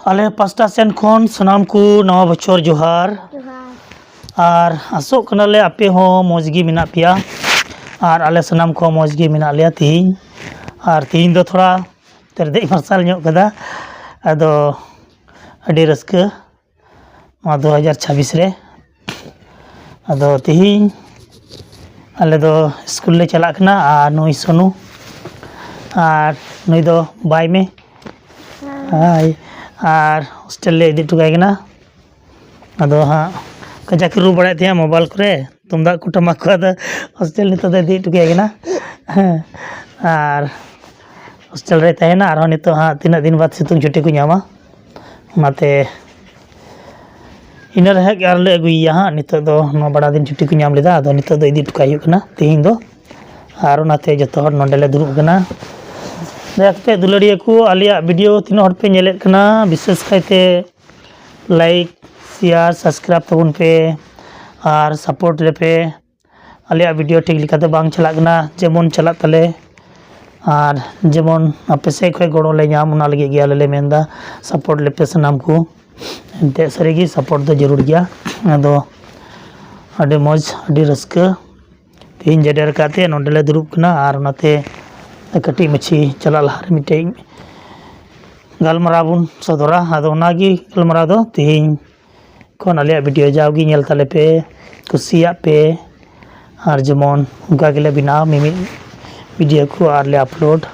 आले पास्टा सेन खन सनाम को नवा बछर जोहार और आसोग कनाले आपे हो मौज गी मेना पिया और आले सनाम को मौज गी मेना लिया तीन और तीन दो थोड़ा तेरे मरसाल ᱧᱚᱜ कदा अदो अडी रस्क 2026 रे अदो तीन आले दो स्कूल ले चला कना और नुई सोनू और नुई दो बाय में हाय और हॉस्टल ले इदी टुकाय कना अदो हाँ कजा रू बड़ा थे मोबाइल करे तुमदा को टमाक को हॉस्टल नितो दे इदी टुकाय कना और हॉस्टल रे तहना और नितो हाँ 3 दिन बाद सितुंग छुट्टी को ᱧᱟᱢᱟ नाते इन रहे और ले अगुइया हाँ नितो दो नो बड़ा दिन छुट्टी को ᱧᱟᱢ लेदा अदो नितो दो इदी टुकाय हुयुग कना तेहिं दो और नाते जतो हर नोंडेले दुरुब कना देखते दुलड़िया को आलिया वीडियो तीनों हर पे नेलेत कना विशेष कायते लाइक शेयर सब्सक्राइब तबुन पे और सपोर्ट ले पे आलिया वीडियो ठीक लिखाते बांग चला कना जेमन चला तले और जेमन आपे से खय गड़ो ले नाम उना लगे गया ले मेंदा सपोर्ट ले पे सनाम को एंते सरीगी सपोर्ट दो जरूर गया अदो अडे मौज अडे रस्क तीन जडेर काते नोंडेले दुरुब कना और नाते कटी मछी चला लहार मिटे गलमराबुन सदरा आदो नागी गलमरा दो तीन कोन आलिया वीडियो जाओगी नेल तले पे कुसिया पे और जेमन उनका के बिना मिमी वीडियो को और ले अपलोड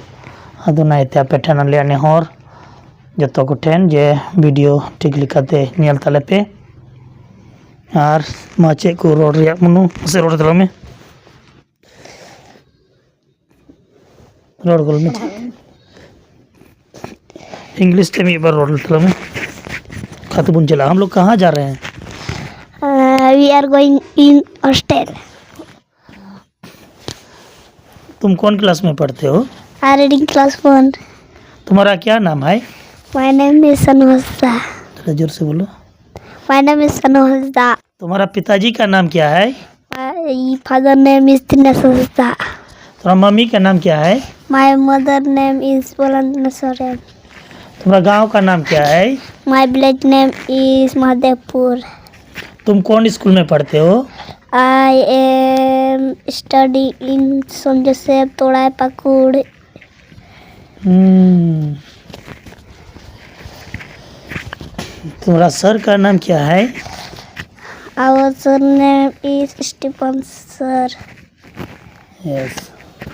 आदो नाइते आपे ठन ले नेहर जतो को ठेन जे वीडियो ठीक लिखाते नेल तले पे और माचे को रोड रिया मनु से रोड तले में रोड गोल में इंग्लिश के में बार रोड तले में खाते बुन चला हम लोग कहाँ जा रहे हैं we are going in hostel तुम कौन क्लास में पढ़ते हो रीडिंग क्लास 1 तुम्हारा क्या नाम है माय नेम इज सनोहसा थोड़ा जोर से बोलो माय नेम इज सनोहसा तुम्हारा पिताजी का नाम क्या है माय फादर नेम इज तिनसोसा तुम्हारा मम्मी का नाम क्या है माय मदर नेम इज बोलन सोरेन तुम्हारा गांव का नाम क्या है my village name is Mahadevpur तुम कौन स्कूल में पढ़ते हो I am study in saint Joseph Torai Pakur तुम्हारा सर का नाम क्या है our sir name is Stephen sir yes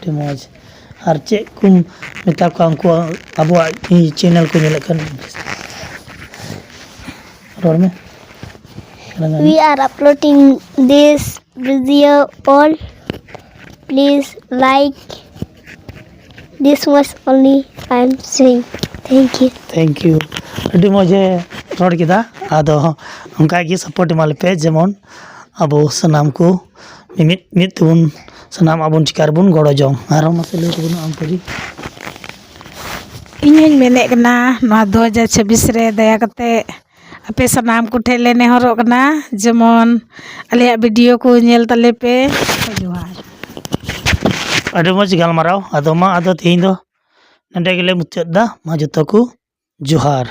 मौज और चे कुम मेता को हमको अब चैनल को नेल कर रोड में we are uploading this video all please like this much only I am saying thank you अडी मौजे रोड किदा आदो उनका की सपोर्ट माल पे जेमन अबो सनाम को मिमित मित बुन सनाम अबुन चिकार बुन गड़ो जों आरो मसले बुन आम परी इᱧ मेने कना 2026 रे दया कते आपे सनाम को ठेले नेहरो कना जेमन आलिया वीडियो को नेल तले पे जोहार अडी मौज गलमाराव आदो मा आदो तीन दो नंडे गेले मुचाद दा मा जतो को जोहार।